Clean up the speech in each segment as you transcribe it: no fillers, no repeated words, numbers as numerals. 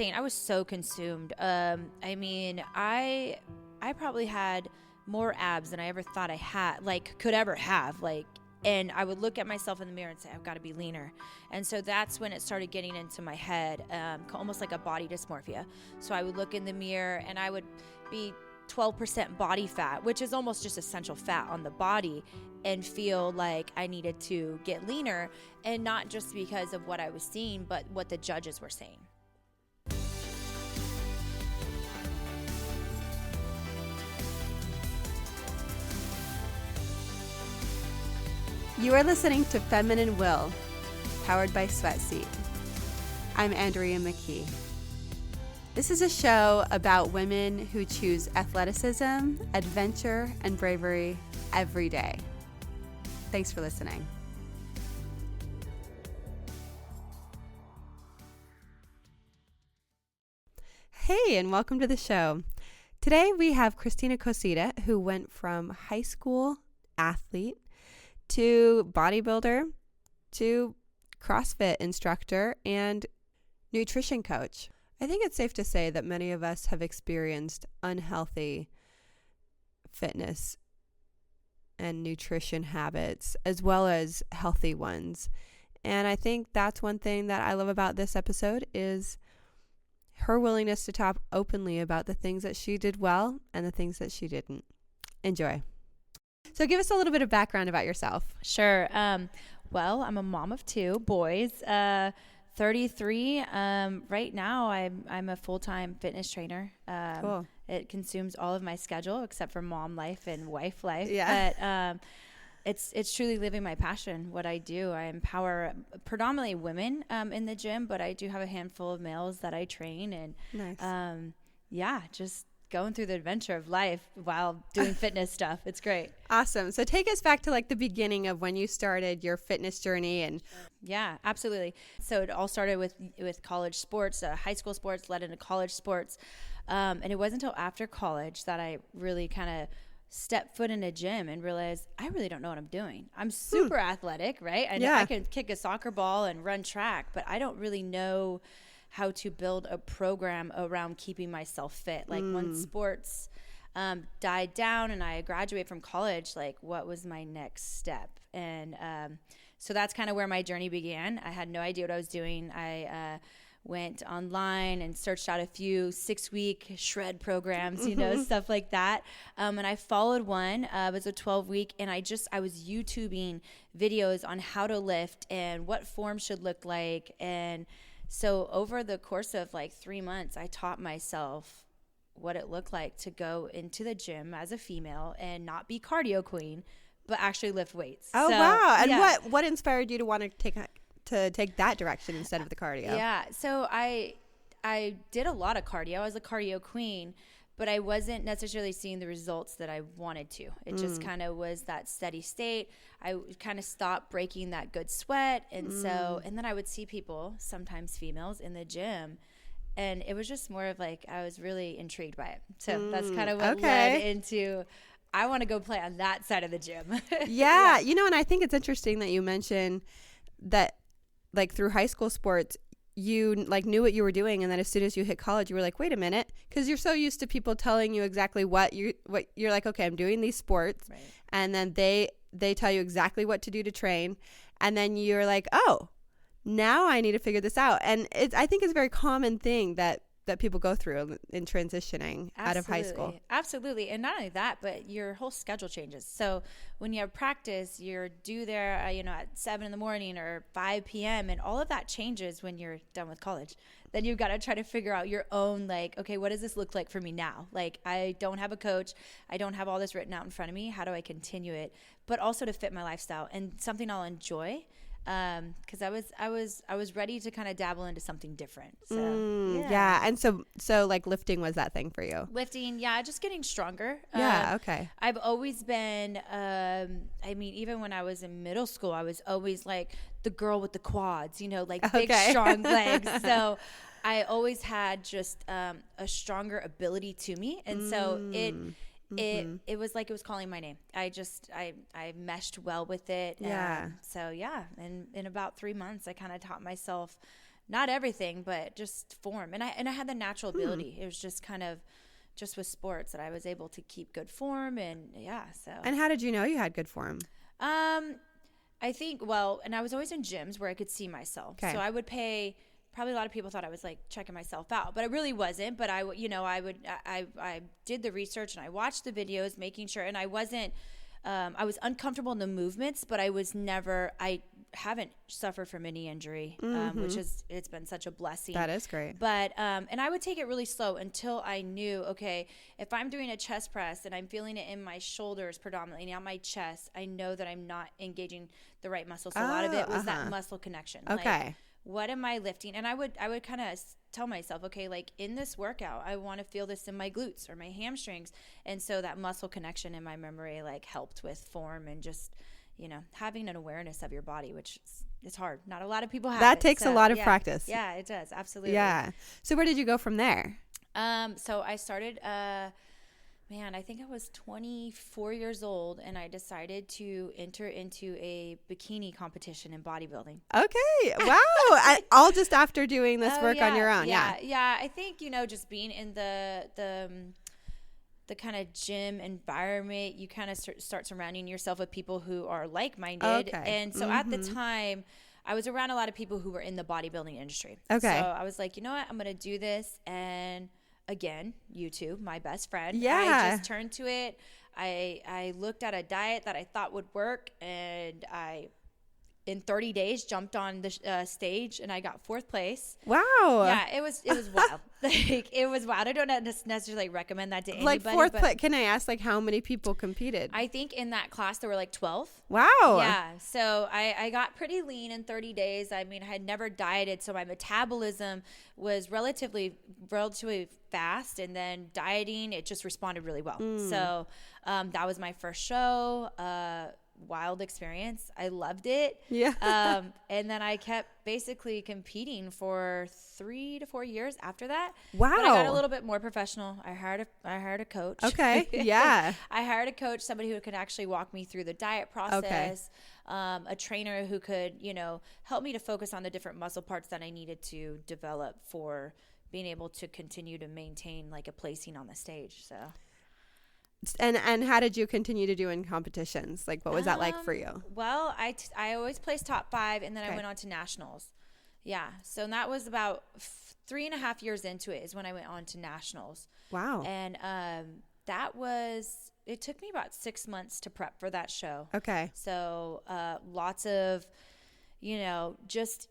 I was so consumed. I mean, I probably had more abs than I ever thought I had, like could ever have, like, and I would look at myself in the mirror and say, I've got to be leaner. And so that's when it started getting into my head, almost like a body dysmorphia. So I would look in the mirror and I would be 12% body fat, which is almost just essential fat on the body, and feel like I needed to get leaner, and not just because of what I was seeing, but what the judges were saying. You are listening to Feminine Will, powered by Sweatseat. I'm Andrea McKee. This is a show about women who choose athleticism, adventure, and bravery every day. Thanks for listening. Hey, and welcome to the show. Today we have Christina, who went from high school athlete to bodybuilder to CrossFit instructor and nutrition coach. I think it's safe to say that many of us have experienced unhealthy fitness and nutrition habits as well as healthy ones. And I think that's one thing that I love about this episode is her willingness to talk openly about the things that she did well and the things that she didn't. Enjoy. So give us a little bit of background about yourself. Sure. Well, I'm a mom of two boys, 33. Right now, I'm a full-time fitness trainer. Cool. It consumes all of my schedule except for mom life and wife life. Yeah. But it's truly living my passion, what I do. I empower predominantly women in the gym, but I do have a handful of males that I train. And nice. Just going through the adventure of life while doing fitness stuff. It's great. Awesome. So take us back to like the beginning of when you started your fitness journey. And yeah, absolutely. So it all started with college sports, high school sports led into college sports. And it wasn't until after college that I really kind of stepped foot in a gym and realized I really don't know what I'm doing. I'm super athletic, right? I know I can kick a soccer ball and run track, but I don't really know how to build a program around keeping myself fit. Like once sports died down and I graduated from college, like what was my next step? And so that's kind of where my journey began. I had no idea what I was doing. I went online and searched out a few 6-week shred programs, stuff like that. And I followed one. It was a 12-week, and I was YouTubing videos on how to lift and what form should look like. And so over the course of like 3 months, I taught myself what it looked like to go into the gym as a female and not be cardio queen, but actually lift weights. Oh, wow. And what inspired you to want to take that direction instead of the cardio? Yeah. So I did a lot of cardio. I was a cardio queen, but I wasn't necessarily seeing the results that I wanted to. It just kind of was that steady state. I kind of stopped breaking that good sweat. And and then I would see people, sometimes females, in the gym, and it was just more of like, I was really intrigued by it. So that's kind of what led into, I want to go play on that side of the gym. Yeah. And I think it's interesting that you mentioned that like through high school sports, you like knew what you were doing, and then as soon as you hit college, you were like, wait a minute, because you're so used to people telling you exactly what you're like, okay, I'm doing these sports, right. And then they tell you exactly what to do to train, and then you're like, oh, now I need to figure this out. And I think it's a very common thing that people go through in transitioning out of high school. Absolutely. And not only that, but your whole schedule changes. So when you have practice, you're due there, at 7 a.m. or 5 p.m. and all of that changes when you're done with college. Then you've got to try to figure out your own, like, okay, what does this look like for me now? Like, I don't have a coach. I don't have all this written out in front of me. How do I continue it? But also to fit my lifestyle and something I'll enjoy. Because I was ready to kind of dabble into something different. So yeah. And so like lifting was that thing for you? Lifting, yeah, just getting stronger. Yeah, okay. I've always been, even when I was in middle school, I was always like the girl with the quads, like big, strong legs. So I always had just a stronger ability to me. And so it was like it was calling my name. I meshed well with it. Yeah. And in about 3 months, I kind of taught myself not everything, but just form. And I had the natural ability. It was just kind of just with sports that I was able to keep good form. And so. And how did you know you had good form? I think, and I was always in gyms where I could see myself. Okay. So I would pay, probably a lot of people thought I was like checking myself out, but I really wasn't. But I did the research and I watched the videos, making sure, and I wasn't, I was uncomfortable in the movements, but I haven't suffered from any injury, which it's been such a blessing. That is great. But, and I would take it really slow until I knew, okay, if I'm doing a chest press and I'm feeling it in my shoulders predominantly, not my chest, I know that I'm not engaging the right muscle. So a lot of it was that muscle connection. Okay. Like, what am I lifting? And I would kind of tell myself, okay, like in this workout, I want to feel this in my glutes or my hamstrings. And so that muscle connection in my memory, like, helped with form and just, having an awareness of your body, which is hard. Not a lot of people have that it, takes a lot of practice. Yeah, it does. Absolutely. Yeah. So where did you go from there? So I started, I think I was 24 years old, and I decided to enter into a bikini competition in bodybuilding. Okay. Wow. All just after doing this work on your own. Yeah. I think, just being in the kind of gym environment, you kind of start surrounding yourself with people who are like-minded. Okay. And so at the time, I was around a lot of people who were in the bodybuilding industry. Okay. So I was like, you know what? I'm going to do this. And again, YouTube, my best friend. Yeah. I just turned to it. I looked at a diet that I thought would work, and I, in 30 days, jumped on the stage, and I got 4th place. Wow. Yeah, it was wild. Like, it was wild. I don't necessarily recommend that to anybody. Like 4th place. Can I ask, like, how many people competed? I think in that class there were like 12. Wow. Yeah. So I got pretty lean in 30 days. I mean, I had never dieted, so my metabolism was relatively fast, and then dieting, it just responded really well. So that was my first show. Wild experience. I loved it. Yeah. And then I kept basically competing for 3 to 4 years after that. Wow. But I got a little bit more professional. I hired a coach. Okay. Yeah. I hired a coach, somebody who could actually walk me through the diet process. Okay. A trainer who could, help me to focus on the different muscle parts that I needed to develop for being able to continue to maintain like a placing on the stage. So. And how did you continue to do in competitions? Like, what was that like for you? Well, I always placed top 5, and then I went on to nationals. Yeah. So that was about 3.5 years into it is when I went on to nationals. Wow. And it took me about 6 months to prep for that show. Okay. So lots of, just,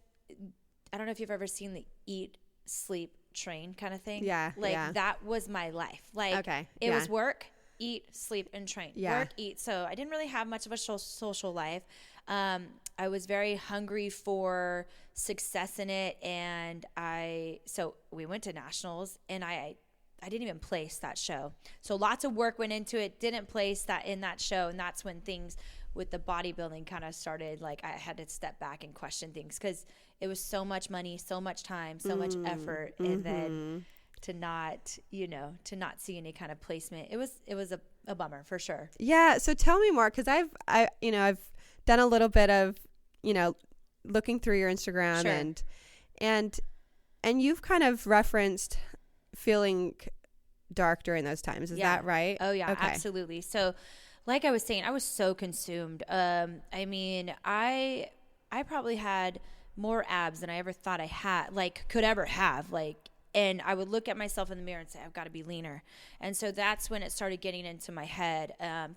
I don't know if you've ever seen the eat, sleep, train kind of thing. Yeah. Like that was my life. Like it was work, eat, sleep, and train. Yeah. Work, eat. So I didn't really have much of a social life. I was very hungry for success in it. And so we went to nationals, and I didn't even place that show. So lots of work went into it, didn't place that in that show. And that's when things with the bodybuilding kind of started. Like, I had to step back and question things because it was so much money, so much time, so much effort. And then to not see any kind of placement, it was a bummer for sure. Yeah. So tell me more, because I've done a little bit of, looking through your Instagram. Sure. and you've kind of referenced feeling dark during those times. Is that right? Oh yeah, okay. Absolutely. So like I was saying, I was so consumed. I mean, I probably had more abs than I ever thought I had, could ever have, and I would look at myself in the mirror and say, I've got to be leaner. And so that's when it started getting into my head,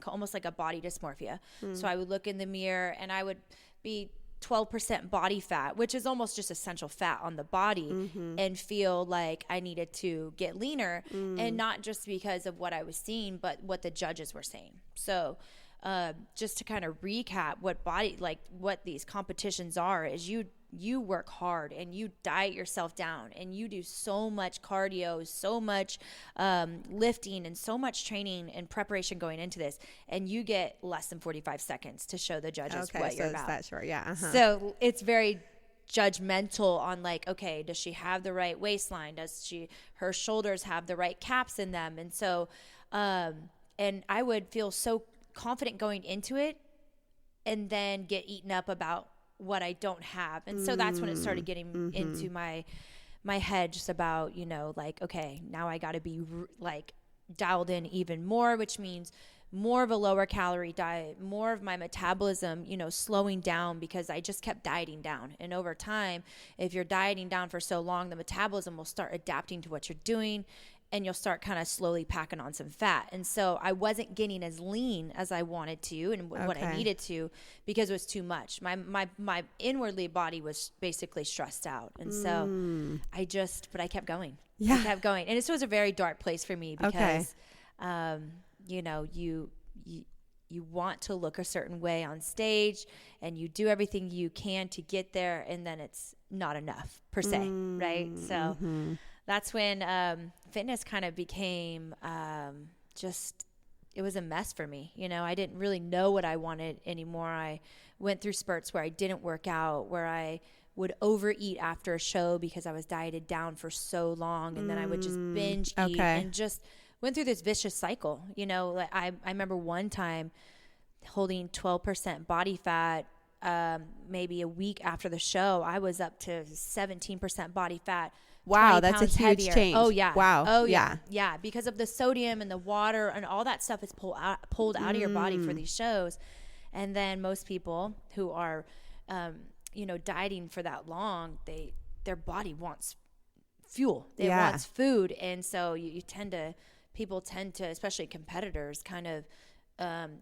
almost like a body dysmorphia. So I would look in the mirror, and I would be 12% body fat, which is almost just essential fat on the body, and feel like I needed to get leaner, and not just because of what I was seeing, but what the judges were saying. So just to kind of recap what these competitions are, is you work hard and you diet yourself down, and you do so much cardio, so much lifting, and so much training and preparation going into this, and you get less than 45 seconds to show the judges what you're about. That short, yeah. So it's very judgmental on okay, does she have the right waistline? Does her shoulders have the right caps in them? And so, and I would feel so confident going into it, and then get eaten up about what I don't have. And so that's when it started getting into my head, just about, you know, like, okay, now I got to be like dialed in even more, which means more of a lower calorie diet, more of my metabolism, you know, slowing down, because I just kept dieting down. And over time, if you're dieting down for so long, the metabolism will start adapting to what you're doing, and you'll start kind of slowly packing on some fat. And so I wasn't getting as lean as I wanted to and what I needed to, because it was too much. My inwardly body was basically stressed out. And so but I kept going. Yeah. I kept going. And this was a very dark place for me, because, you know, you want to look a certain way on stage, and you do everything you can to get there, and then it's not enough per se, right? So that's when fitness kind of became it was a mess for me. You know, I didn't really know what I wanted anymore. I went through spurts where I didn't work out, where I would overeat after a show because I was dieted down for so long, and then I would just binge eat and just went through this vicious cycle. You know, like I remember one time holding 12% body fat, maybe a week after the show, I was up to 17% body fat. Wow, that's a huge heavier. change. Oh yeah. Wow. Oh yeah. Yeah, because of the sodium and the water and all that stuff is pulled out of your body for these shows. And then most people who are you know, dieting for that long, their body wants fuel. It wants food. And so people tend to, especially competitors, kind of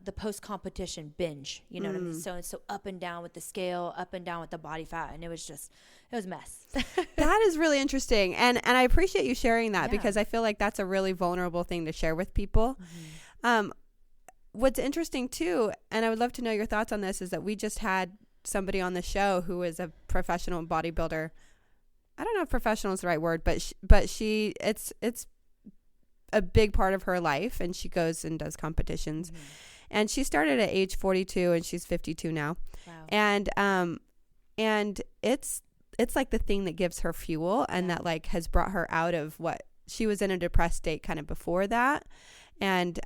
the post-competition binge, you know what I mean? So it's so up and down with the scale, up and down with the body fat. And it was a mess. That is really interesting. And I appreciate you sharing that, because I feel like that's a really vulnerable thing to share with people. What's interesting too, and I would love to know your thoughts on this, is that we just had somebody on the show who is a professional bodybuilder. I don't know if professional is the right word, but it's a big part of her life, and she goes and does competitions. And she started at age 42, and she's 52 now. Wow. And it's like the thing that gives her fuel, and that like has brought her out of what she was in, a depressed state kind of before that, and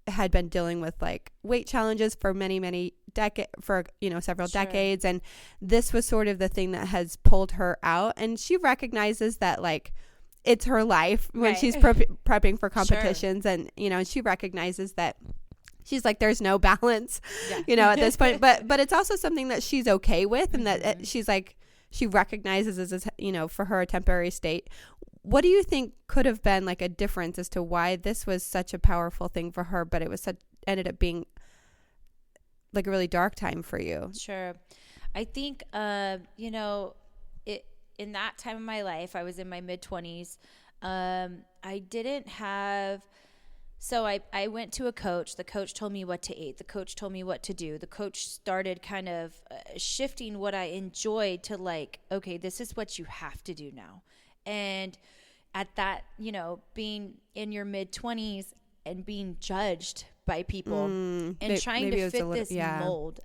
had been dealing with like weight challenges for many several decades, and this was sort of the thing that has pulled her out. And she recognizes that like it's her life when she's prepping for competitions, and you know, she recognizes that she's like, there's no balance, you know, at this point, but it's also something that she's okay with, and that she's like, she recognizes as a, you know, for her a temporary state. What do you think could have been like a difference as to why this was such a powerful thing for her, but it was ended up being like a really dark time for you? Sure. I think, you know, in that time of my life, I was in my mid-20s. I didn't have, so I went to a coach. The coach told me what to eat. The coach told me what to do. The coach started kind of shifting what I enjoyed to like, okay, this is what you have to do now. And at that, you know, being in your mid-20s and being judged by people and trying to fit this mold.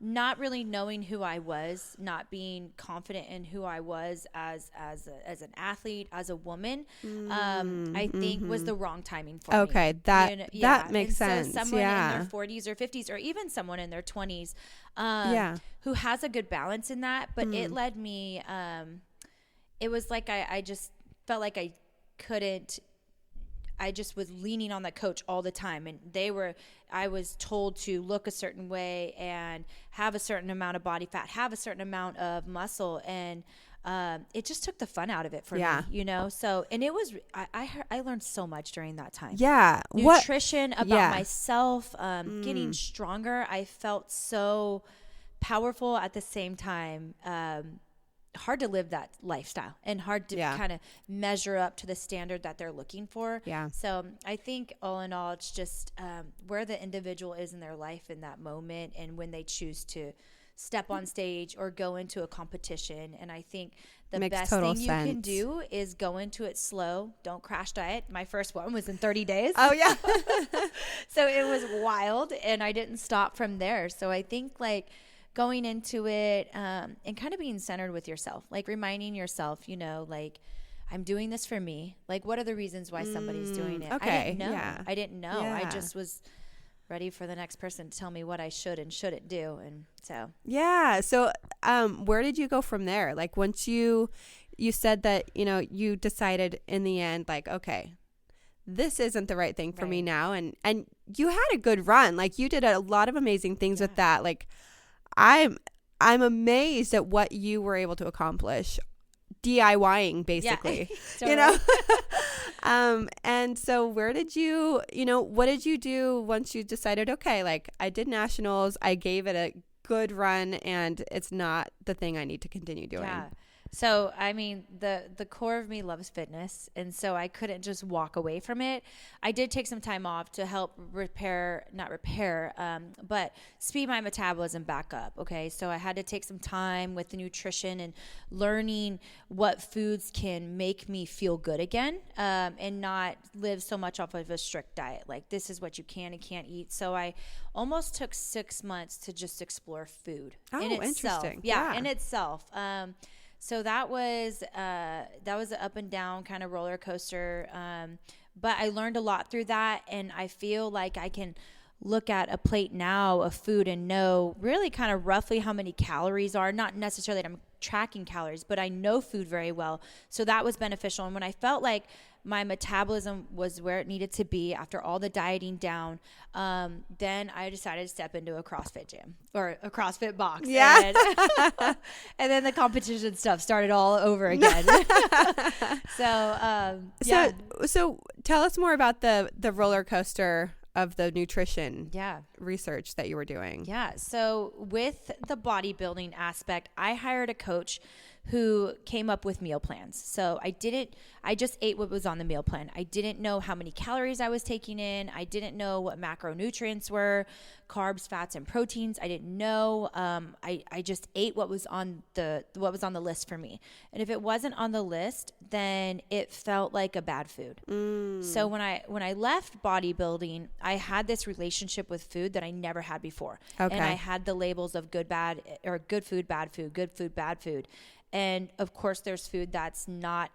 Not really knowing who I was, not being confident in who I was as an athlete, as a woman, I think was the wrong timing for me. Okay, that makes sense. So someone in their 40s or 50s, or even someone in their 20s, who has a good balance in that, but it led me. It was like I just felt like I couldn't. I just was leaning on that coach all the time, and I was told to look a certain way and have a certain amount of body fat, have a certain amount of muscle, and it just took the fun out of it for me, you know? So, and it was, I learned so much during that time. Yeah. Nutrition, about myself, getting stronger. I felt so powerful at the same time. Hard to live that lifestyle and hard to kind of measure up to the standard that they're looking for. Yeah. So I think all in all, it's just where the individual is in their life in that moment, and when they choose to step on stage or go into a competition. And I think the best thing you can do is go into it slow. Don't crash diet. My first one was in 30 days. Oh yeah. So it was wild, and I didn't stop from there. So I think like going into it and kind of being centered with yourself, like reminding yourself, you know, like, I'm doing this for me. Like, what are the reasons why somebody's doing it? Okay. I didn't know. I didn't know. I just was ready for the next person to tell me what I should and shouldn't do. And so, yeah. So, where did you go from there? Like once you said that, you decided in the end, like, okay, this isn't the right thing for me now. And you had a good run. Like you did a lot of amazing things with that. Like I'm amazed at what you were able to accomplish DIYing basically, and so where did you, what did you do once you decided, okay, like I did nationals, I gave it a good run and it's not the thing I need to continue doing? Yeah. So, I mean, the core of me loves fitness, and so I couldn't just walk away from it. I did take some time off to help but speed my metabolism back up, okay? So I had to take some time with the nutrition and learning what foods can make me feel good again, and not live so much off of a strict diet. Like, this is what you can and can't eat. So I almost took 6 months to just explore food in itself. Interesting. Yeah, in itself. So that was an up and down kind of roller coaster. But I learned a lot through that. And I feel like I can look at a plate now of food and know really kind of roughly how many calories are. Not necessarily that I'm tracking calories, but I know food very well. So that was beneficial. And when I felt like my metabolism was where it needed to be after all the dieting down, then I decided to step into a CrossFit gym or a CrossFit box. Yeah. And then the competition stuff started all over again. So tell us more about the roller coaster of the nutrition research that you were doing. Yeah. So with the bodybuilding aspect, I hired a coach who came up with meal plans. So I just ate what was on the meal plan. I didn't know how many calories I was taking in. I didn't know what macronutrients were, carbs, fats, and proteins. I didn't know. I just ate what was on the list for me. And if it wasn't on the list, then it felt like a bad food. So when I left bodybuilding, I had this relationship with food that I never had before. Okay. And I had the labels of good, bad, or good food, bad food, good food, bad food. And of course, there's food that's not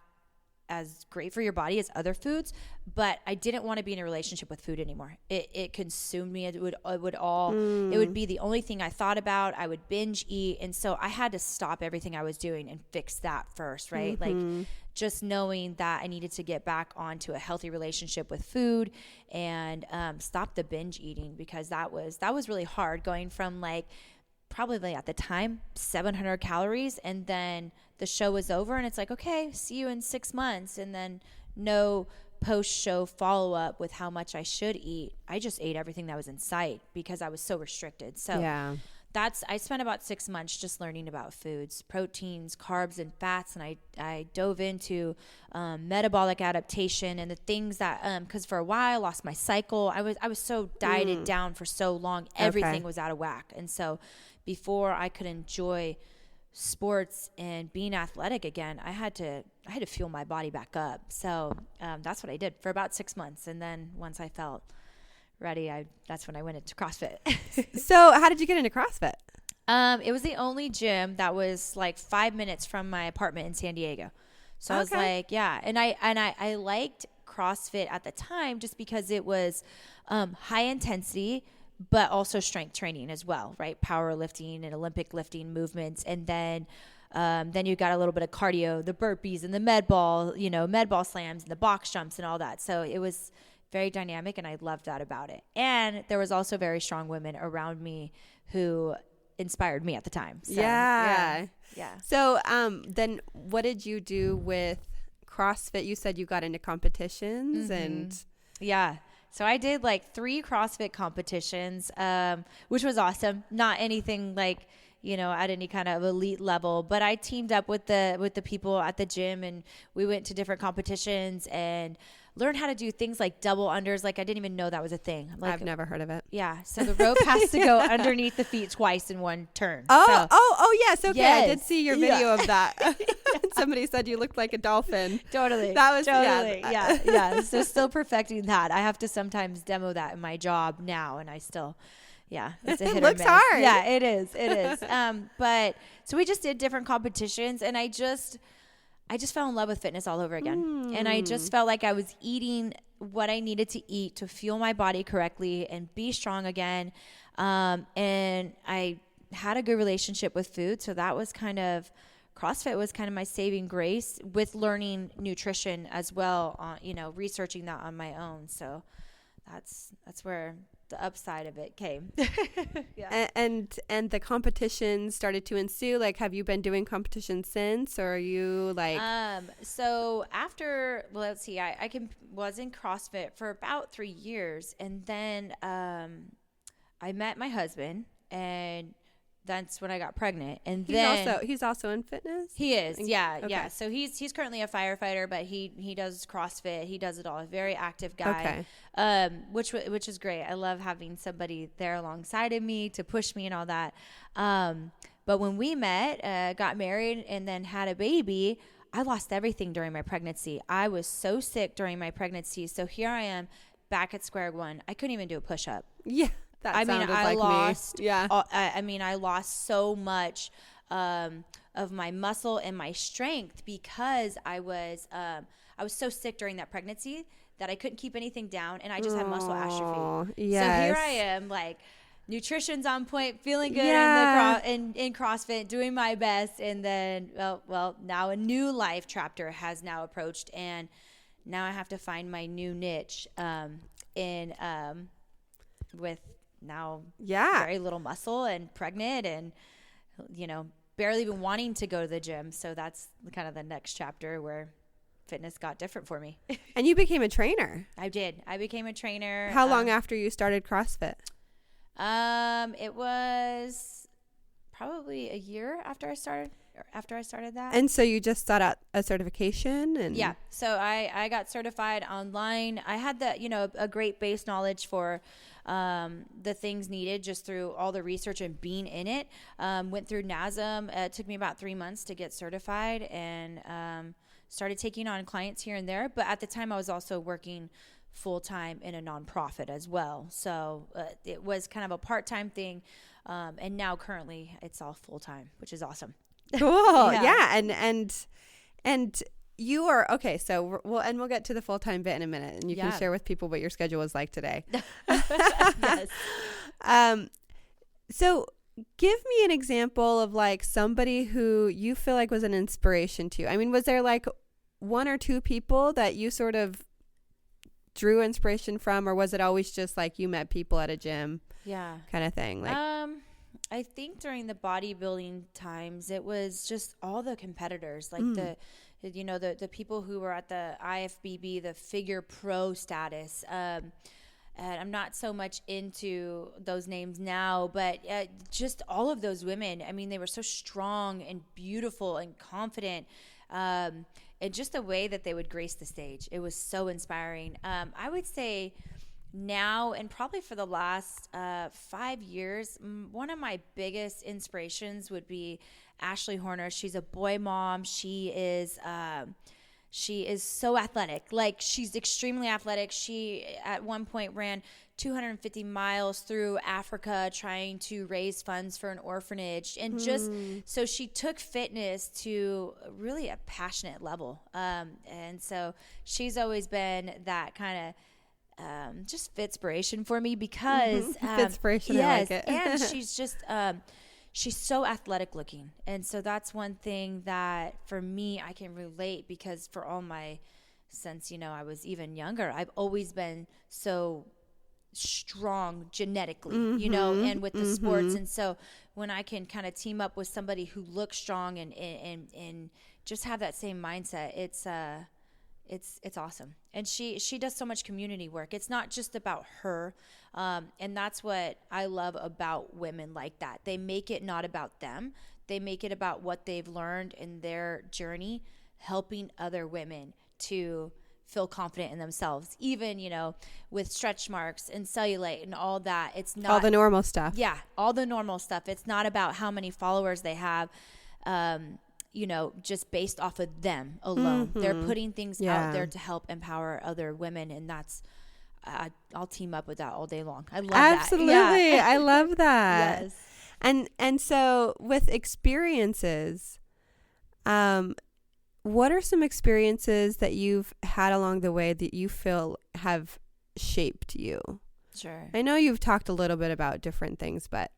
as great for your body as other foods, but I didn't want to be in a relationship with food anymore. It consumed me. It would be the only thing I thought about. I would binge eat. And so I had to stop everything I was doing and fix that first, right? Like just knowing that I needed to get back onto a healthy relationship with food and stop the binge eating, because that was really hard, going from like probably at the time 700 calories, and then the show was over and it's like, okay, see you in 6 months, and then no post-show follow-up with how much I should eat. I just ate everything that was in sight because I was so restricted. So I spent about 6 months just learning about foods, proteins, carbs, and fats, and I dove into metabolic adaptation and the things that because for a while I lost my cycle. I was so dieted down for so long, everything was out of whack. And so before I could enjoy sports and being athletic again, I had to fuel my body back up. So that's what I did for about 6 months, and then once I felt ready, that's when I went into CrossFit. So how did you get into CrossFit? It was the only gym that was like 5 minutes from my apartment in San Diego. So I was like, yeah. And I liked CrossFit at the time just because it was high intensity, but also strength training as well, right? Powerlifting and Olympic lifting movements. And then you got a little bit of cardio, the burpees and the med ball slams and the box jumps and all that. So it was very dynamic, and I loved that about it. And there was also very strong women around me who inspired me at the time. So, yeah. So then what did you do with CrossFit? You said you got into competitions and... Yeah. So I did like 3 CrossFit competitions, which was awesome. Not anything like, at any kind of elite level, but I teamed up with the people at the gym, and we went to different competitions and learned how to do things like double unders. Like I didn't even know that was a thing. Like, I've never heard of it. Yeah. So the rope has to go underneath the feet twice in one turn. Oh, yes. Okay. Yes. I did see your video of that. Somebody said you looked like a dolphin. Totally. That was totally. Yeah. So still perfecting that. I have to sometimes demo that in my job now, and I still, it's a hit or miss. It looks hard. Yeah, it is. But so we just did different competitions, and I just fell in love with fitness all over again. And I just felt like I was eating what I needed to eat to fuel my body correctly and be strong again. And I had a good relationship with food. So that was CrossFit was kind of my saving grace, with learning nutrition as well, researching that on my own. So that's where the upside of it came. Yeah. And the competition started to ensue. Like, have you been doing competitions since, or are you like? So after, let's see, I was in CrossFit for about 3 years, and then I met my husband, and that's when I got pregnant. And he's also in fitness. He is, yeah, okay. yeah. So he's currently a firefighter, but he does CrossFit. He does it all. A very active guy, which is great. I love having somebody there alongside of me to push me and all that. But when we met, got married, and then had a baby, I lost everything during my pregnancy. I was so sick during my pregnancy. So here I am, back at square one. I couldn't even do a push-up. Yeah. I lost. Me. Yeah. I lost so much of my muscle and my strength because I was so sick during that pregnancy that I couldn't keep anything down, and I just had muscle atrophy. Yes. So here I am, like, nutrition's on point, feeling good in CrossFit, doing my best, and then well, now a new life chapter has now approached, and now I have to find my new niche with now very little muscle and pregnant and barely even wanting to go to the gym. So that's kind of the next chapter where fitness got different for me. And you became a trainer. I did. I became a trainer. How long after you started CrossFit? It was probably a year after I started that. And so you just sought out a certification? And yeah. So I got certified online. I had a great base knowledge for the things needed just through all the research and being in it. Went through NASM. It took me about 3 months to get certified, and started taking on clients here and there. But at the time, I was also working full-time in a nonprofit as well. So it was kind of a part-time thing. And now currently it's all full-time, which is awesome. Cool. Yeah. And you are okay. So we'll get to the full-time bit in a minute, and you can share with people what your schedule was like today. Yes. So give me an example of like somebody who you feel like was an inspiration to you. I mean, was there like one or two people that you sort of drew inspiration from, or was it always just like you met people at a gym? Yeah. Kind of thing. Like, I think during the bodybuilding times, it was just all the competitors, like the people who were at the IFBB, the figure pro status. And I'm not so much into those names now, but just all of those women. I mean, they were so strong and beautiful and confident. And just the way that they would grace the stage, it was so inspiring. I would say now, and probably for the last 5 years, one of my biggest inspirations would be Ashley Horner. She's a boy mom. She is so athletic. Like, she's extremely athletic. She at one point ran 250 miles through Africa trying to raise funds for an orphanage. And just so she took fitness to really a passionate level. And so she's always been that kind of just fitspiration for me because fitspiration, yes, I like it. and she's just she's so athletic looking, and so that's one thing that for me I can relate, because for all my since I was even younger, I've always been so strong genetically, and with the sports, and so when I can kind of team up with somebody who looks strong and just have that same mindset, it's awesome. And she does so much community work. It's not just about her. And that's what I love about women like that. They make it not about them. They make it about what they've learned in their journey, helping other women to feel confident in themselves, even, with stretch marks and cellulite and all that. It's not all the normal stuff. Yeah. All the normal stuff. It's not about how many followers they have. Just based off of them alone. They're putting things out there to help empower other women, and that's I'll team up with that all day long. I love that. Absolutely. Yeah. I love that. Yes. And so with experiences, what are some experiences that you've had along the way that you feel have shaped you? Sure. I know you've talked a little bit about different things, but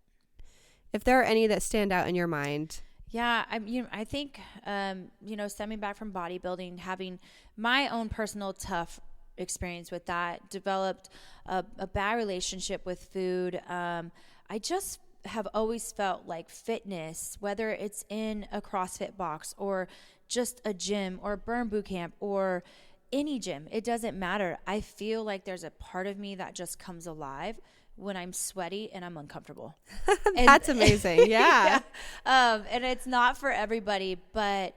if there are any that stand out in your mind. Yeah, I think, stemming back from bodybuilding, having my own personal tough experience with that, developed a bad relationship with food. I just have always felt like fitness, whether it's in a CrossFit box or just a gym or burn boot camp or any gym, it doesn't matter. I feel like there's a part of me that just comes alive when I'm sweaty and I'm uncomfortable. That's amazing. Yeah. Yeah. And it's not for everybody, but,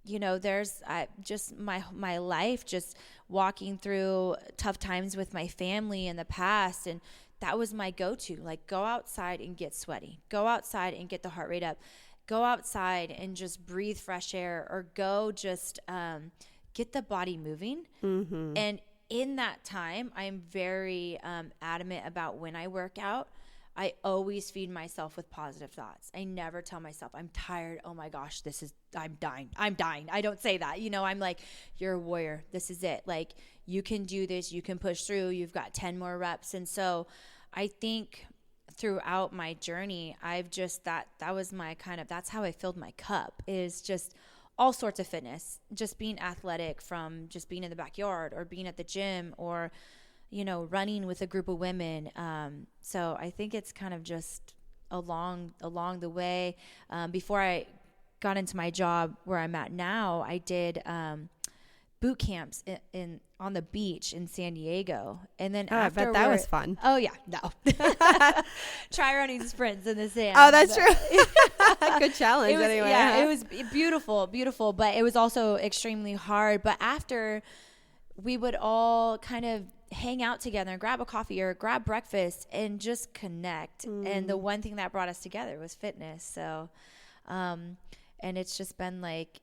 there's just my life, just walking through tough times with my family in the past. And that was my go-to, like go outside and get sweaty, go outside and get the heart rate up, go outside and just breathe fresh air, or go just get the body moving. Mm-hmm. And in that time, I'm very adamant about when I work out, I always feed myself with positive thoughts. I never tell myself, I'm tired. Oh my gosh, I'm dying. I don't say that. I'm like, you're a warrior. This is it. Like, you can do this. You can push through. You've got 10 more reps. And so I think throughout my journey, I've just, that was my that's how I filled my cup, is just all sorts of fitness, just being athletic, from just being in the backyard or being at the gym or, running with a group of women. So I think it's kind of just along the way. Before I got into my job where I'm at now, I did boot camps on the beach in San Diego. And then I bet that was fun. Oh yeah, no. Try running sprints in the sand. Oh, that's true. Good challenge anyway. Yeah, huh? It was beautiful, but it was also extremely hard. But after, we would all kind of hang out together and grab a coffee or grab breakfast and just connect. And the one thing that brought us together was fitness. So, and it's just been like,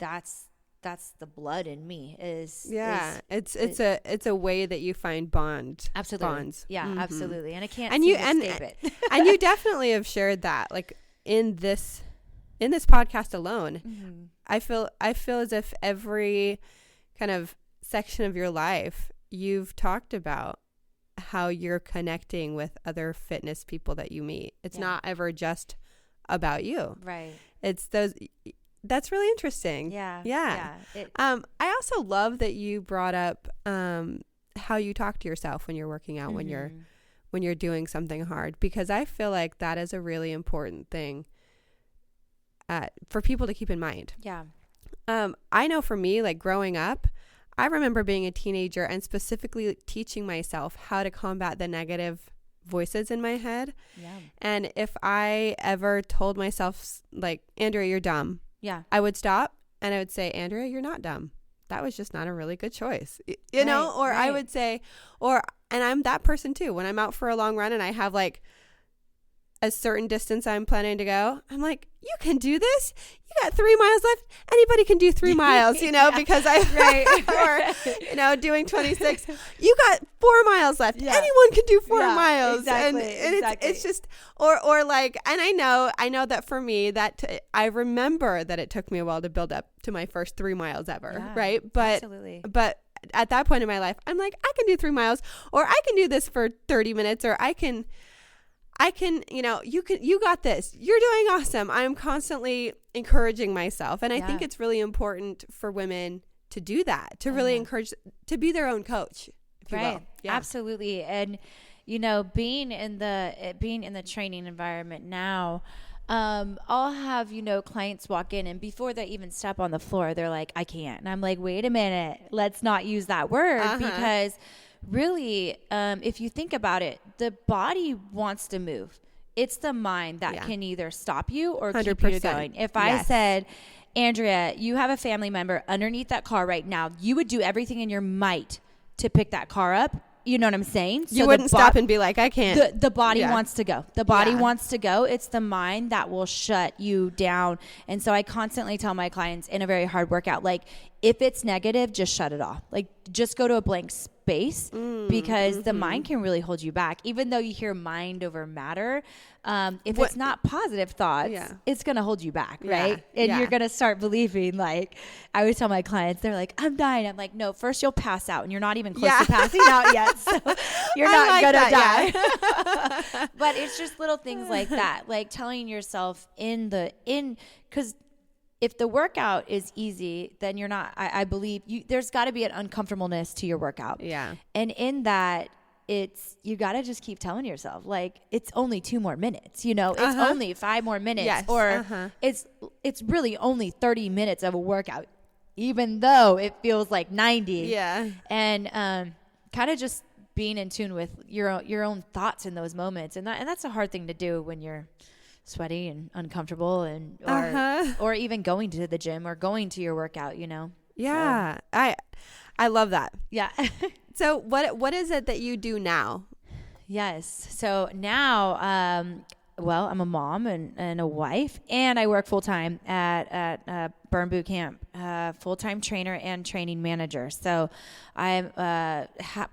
that's the blood in me it's a way that you find bonds. Yeah, mm-hmm. Absolutely. And I can't escape it. And you definitely have shared that, like, in this podcast alone. Mm-hmm. I feel as if every kind of section of your life, you've talked about how you're connecting with other fitness people that you meet. It's not ever just about you. Right. It's those. That's really interesting. Yeah. I also love that you brought up how you talk to yourself when you're working out, mm-hmm. when you're doing something hard, because I feel like that is a really important thing for people to keep in mind. Yeah. I know for me, like growing up, I remember being a teenager and specifically teaching myself how to combat the negative voices in my head. Yeah. And if I ever told myself, like, Andrea, you're dumb. Yeah. I would stop and I would say, Andrea, you're not dumb. That was just not a really good choice. You know? Or right. I would say, and I'm that person too. When I'm out for a long run and I have like a certain distance I'm planning to go, I'm like, you can do this. You got 3 miles left. Anybody can do 3 miles, because or, doing 26. You got 4 miles left. Yeah. Anyone can do 4 miles. Exactly. And it's just, or like, and I know that for me, I remember that it took me a while to build up to my first 3 miles ever. Yeah, right. But at that point in my life, I'm like, I can do 3 miles, or I can do this for 30 minutes, or I can, you got this. You're doing awesome. I'm constantly encouraging myself. And I think it's really important for women to do that, to really encourage, to be their own coach, if you will. Yeah. Absolutely. And, being in the training environment now, I'll have, clients walk in, and before they even step on the floor, they're like, I can't. And I'm like, wait a minute, let's not use that word, because really, if you think about it, the body wants to move. It's the mind that can either stop you or 100%. Keep you going. If I said, Andrea, you have a family member underneath that car right now, you would do everything in your might to pick that car up. You know what I'm saying? You wouldn't stop and be like, I can't. The body wants to go. The body wants to go. It's the mind that will shut you down. And so I constantly tell my clients in a very hard workout, like, if it's negative, just shut it off. Like, just go to a blank space because the mind can really hold you back. Even though you hear mind over matter, if it's not positive thoughts, it's going to hold you back, right? And you're going to start believing, like, I always tell my clients, they're like, I'm dying. I'm like, no, first you'll pass out, and you're not even close to passing out yet. So you're not going to die. But it's just little things like that, like telling yourself because if the workout is easy, then you're not, I believe there's got to be an uncomfortableness to your workout. Yeah. And in that, you got to just keep telling yourself, like, it's only 2 more minutes, it's only 5 more minutes, or it's really only 30 minutes of a workout, even though it feels like 90. Yeah. And kind of just being in tune with your own thoughts in those moments. And that's a hard thing to do when you're sweaty and uncomfortable or even going to the gym or going to your workout, Yeah. So. I love that. Yeah. So what is it that you do now? Yes. So now, I'm a mom and a wife, and I work full time at Burn Boot Camp, full time trainer and training manager. So I'm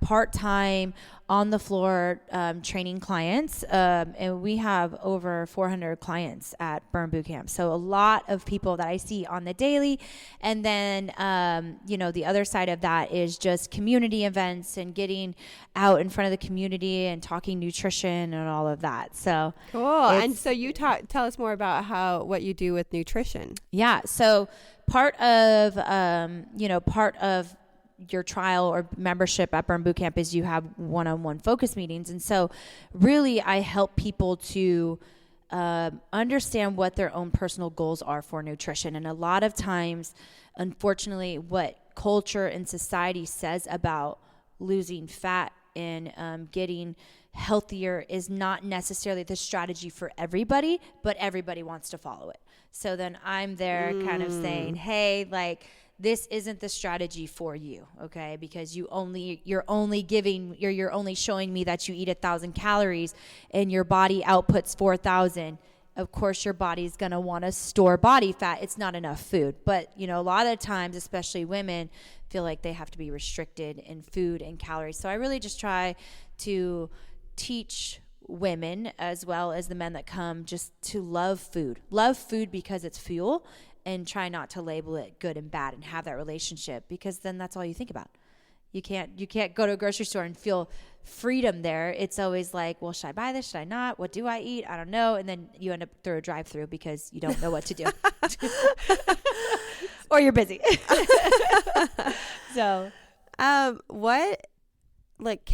part time on the floor training clients, and we have over 400 clients at Burn Boot Camp. So a lot of people that I see on the daily, and then the other side of that is just community events and getting out in front of the community and talking nutrition and all of that. So cool. And so you tell us more about what you do with nutrition. Yeah. So part of your trial or membership at Burn Boot Camp is you have one-on-one focus meetings. And so really I help people to understand what their own personal goals are for nutrition. And a lot of times, unfortunately, what culture and society says about losing fat and getting healthier is not necessarily the strategy for everybody, but everybody wants to follow it. So then I'm there kind of saying, hey, like, this isn't the strategy for you, okay? Because you're only showing me that you eat 1,000 calories and your body outputs 4,000. Of course, your body's gonna want to store body fat. It's not enough food. But, a lot of times, especially women, feel like they have to be restricted in food and calories. So I really just try to teach women as well as the men that come just to love food because it's fuel, and try not to label it good and bad and have that relationship, because then that's all you think about. You can't go to a grocery store and feel freedom there. It's always like, well, should I buy this? Should I not? What do I eat? I don't know. And then you end up through a drive-through because you don't know what to do. Or you're busy. So, can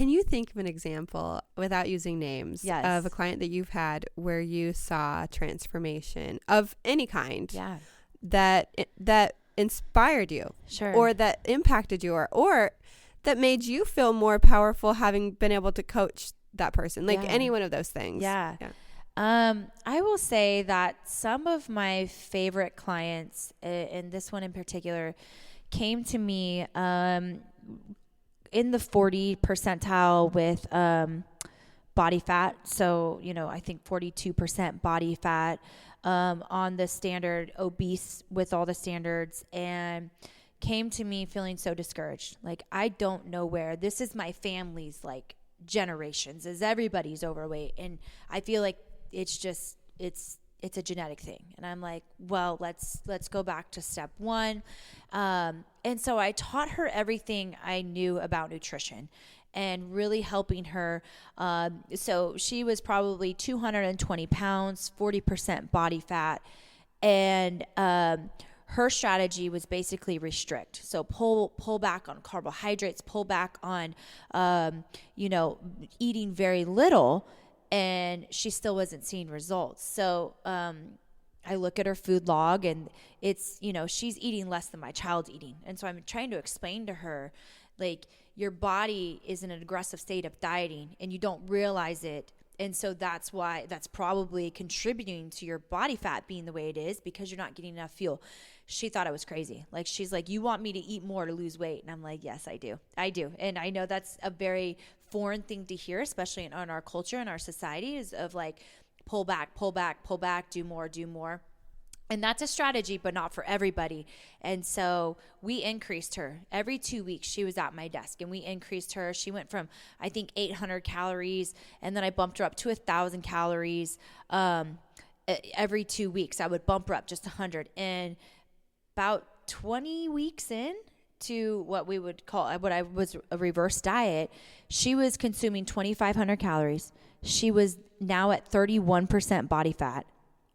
you think of an example, without using names, of a client that you've had where you saw transformation of any kind? Yeah. that inspired you, sure, or that impacted you, or that made you feel more powerful having been able to coach that person, like any one of those things? Yeah. I will say that some of my favorite clients, and this one in particular, came to me in the 40 percentile with body fat. So, I think 42% body fat, on the standard, obese with all the standards, and came to me feeling so discouraged. Like, I don't know where. This is my family's, like, generations, as everybody's overweight. And I feel like it's a genetic thing. And I'm like, well, let's go back to step one. And so I taught her everything I knew about nutrition and really helping her. So she was probably 220 pounds, 40% body fat. And her strategy was basically restrict. So pull back on carbohydrates, pull back on, eating very little. And she still wasn't seeing results. So I look at her food log, and it's, she's eating less than my child's eating. And so I'm trying to explain to her, like, your body is in an aggressive state of dieting and you don't realize it. And so that's probably contributing to your body fat being the way it is, because you're not getting enough fuel. She thought I was crazy. Like, she's like, you want me to eat more to lose weight? And I'm like, yes, I do. And I know that's a very foreign thing to hear, especially in our culture and our society, is of like, pull back, do more. And that's a strategy, but not for everybody. And so we increased her every 2 weeks. She was at my desk and we increased her. She went from, I think, 800 calories. And then I bumped her up to 1,000 calories. Every 2 weeks, I would bump her up just 100. And about 20 weeks in to what we would call, what I was a reverse diet, she was consuming 2,500 calories. She was now at 31% body fat.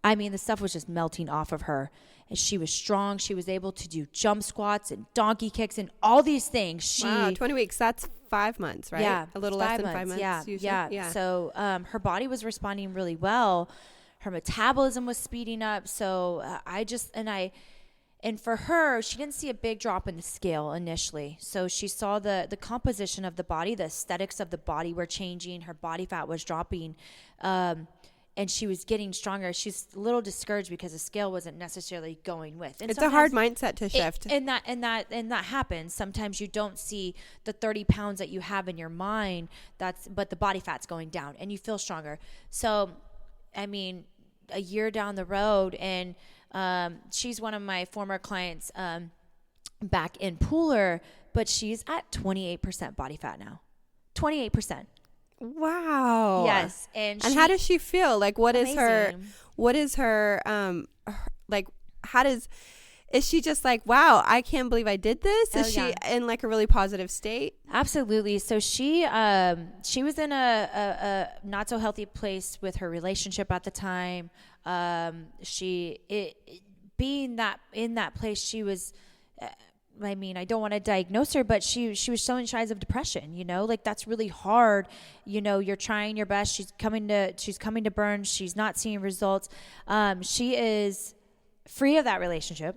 I mean, the stuff was just melting off of her. And she was strong. She was able to do jump squats and donkey kicks and all these things. Wow, 20 weeks. That's 5 months, right? Yeah. A little less than 5 months. Yeah. Usually. Yeah. So her body was responding really well. Her metabolism was speeding up. So and for her, she didn't see a big drop in the scale initially. So she saw the composition of the body, the aesthetics of the body were changing. Her body fat was dropping. And she was getting stronger. She's a little discouraged because the scale wasn't necessarily going with. And it's a hard mindset to shift. And that happens. Sometimes you don't see the 30 pounds that you have in your mind. But the body fat's going down and you feel stronger. So, I mean, a year down the road, and she's one of my former clients back in Pooler, but she's at 28% body fat now. 28%. Wow. Yes. And how does she feel? Like, what is her, like, is she just like, wow, I can't believe I did this? Is she in like a really positive state? Absolutely. So she was in a not so healthy place with her relationship at the time. Being that in that place, she was, I mean, I don't want to diagnose her, but she was showing signs of depression, like that's really hard. You're trying your best. She's coming to burn. She's not seeing results. She is free of that relationship.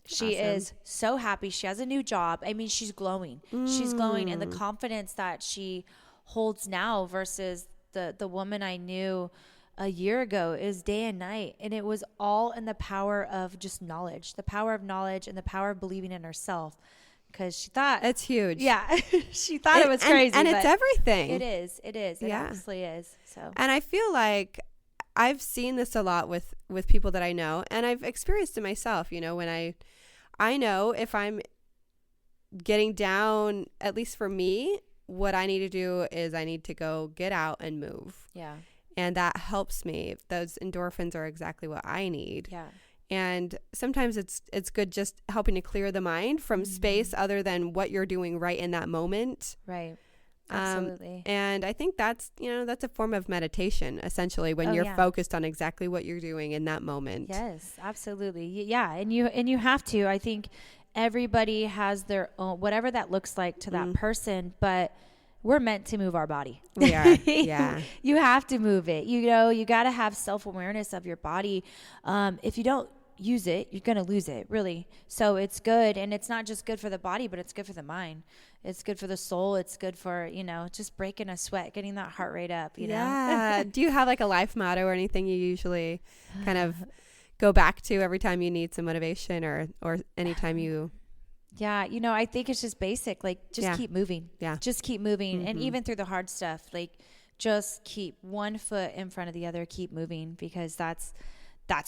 She is so happy. She has a new job. I mean, she's glowing. She's glowing. And the confidence that she holds now versus the woman I knew a year ago is day and night. And it was all in the power of just knowledge, the power of knowledge and the power of believing in herself. Because she thought it's huge. Yeah. She thought it was crazy. And it's everything. It is. It absolutely is. So, and I feel like I've seen this a lot with people that I know, and I've experienced it myself, when I know if I'm getting down, at least for me, what I need to do is I need to go get out and move. Yeah. And that helps me. Those endorphins are exactly what I need. Yeah. And sometimes it's good just helping to clear the mind from space other than what you're doing right in that moment. Right. Absolutely. And I think that's a form of meditation, essentially, when you're focused on exactly what you're doing in that moment. Yes, absolutely. Yeah. And you have to. I think everybody has their own, whatever that looks like to that person, but we're meant to move our body. We are. Yeah. You have to move it. You got to have self-awareness of your body. If you don't use it, you're going to lose it, really. So it's good. And it's not just good for the body, but it's good for the mind. It's good for the soul. It's good for, just breaking a sweat, getting that heart rate up, know? Do you have like a life motto or anything you usually kind of go back to every time you need some motivation or anytime you... Yeah. I think it's just basic, like just keep moving. Yeah. Just keep moving. Mm-hmm. And even through the hard stuff, like just keep one foot in front of the other, keep moving, because that's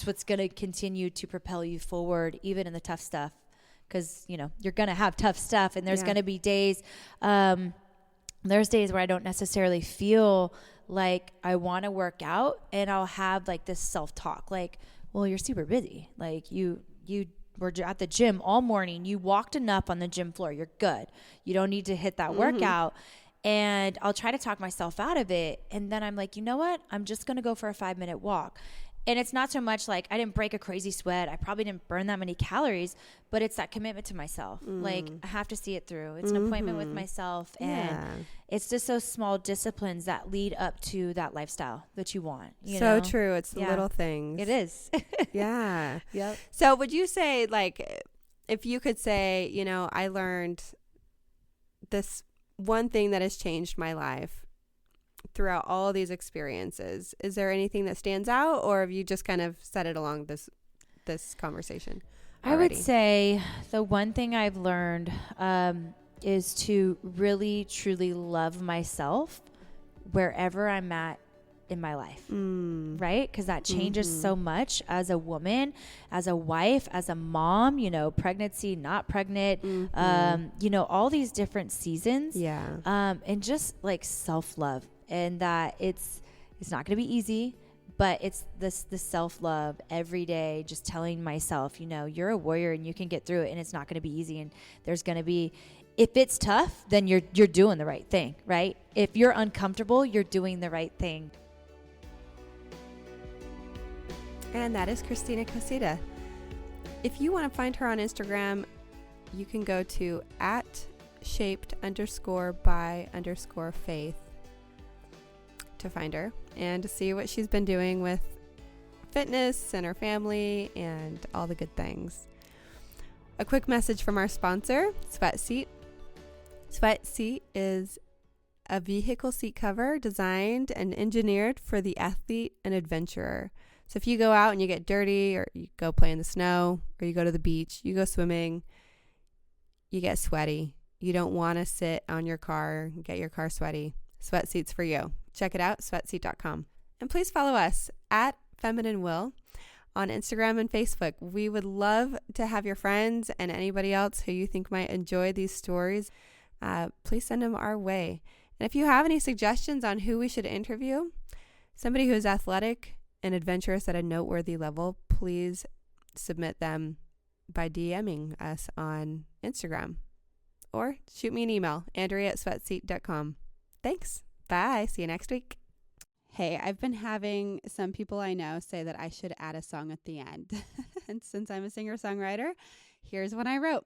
what's going to continue to propel you forward, even in the tough stuff. Because, you're going to have tough stuff, and there's going to be days, there's days where I don't necessarily feel like I want to work out, and I'll have like this self-talk, like, well, you're super busy. Like you were at the gym all morning. You walked enough on the gym floor. You're good. You don't need to hit that workout. And I'll try to talk myself out of it. And then I'm like, you know what? I'm just going to go for a 5-minute walk. And it's not so much like I didn't break a crazy sweat. I probably didn't burn that many calories, but it's that commitment to myself. Like I have to see it through. It's an appointment with myself. And it's just those small disciplines that lead up to that lifestyle that you want. So true. It's the little things. It is. Yeah. Yep. So would you say, like, if you could say, I learned this one thing that has changed my life throughout all of these experiences, is there anything that stands out, or have you just kind of said it along this conversation already? I would say the one thing I've learned is to really truly love myself wherever I'm at in my life, right? Because that changes so much as a woman, as a wife, as a mom, you know, pregnancy, not pregnant, you know, all these different seasons. And just like self-love, and that it's not going to be easy, but it's the self-love every day, just telling myself, you know, you're a warrior and you can get through it, and it's not going to be easy. And there's going to be, if it's tough, then you're doing the right thing, right? If you're uncomfortable, you're doing the right thing. And that is Christina Cosita. If you want to find her on Instagram, you can go to @shaped_by_faith to find her and to see what she's been doing with fitness and her family and all the good things. A quick message from our sponsor, Sweat Seat. Sweat Seat is a vehicle seat cover designed and engineered for the athlete and adventurer. So if you go out and you get dirty, or you go play in the snow, or you go to the beach, you go swimming, you get sweaty, you don't want to sit on your car and get your car sweaty, Sweat Seat's for you. Check it out, sweatseat.com. And please follow us @FeminineWill on Instagram and Facebook. We would love to have your friends and anybody else who you think might enjoy these stories. Please send them our way. And if you have any suggestions on who we should interview, somebody who is athletic and adventurous at a noteworthy level, please submit them by DMing us on Instagram, or shoot me an email, Andrea@sweatseat.com. Thanks. Bye. See you next week. Hey, I've been having some people I know say that I should add a song at the end. And since I'm a singer-songwriter, here's one I wrote.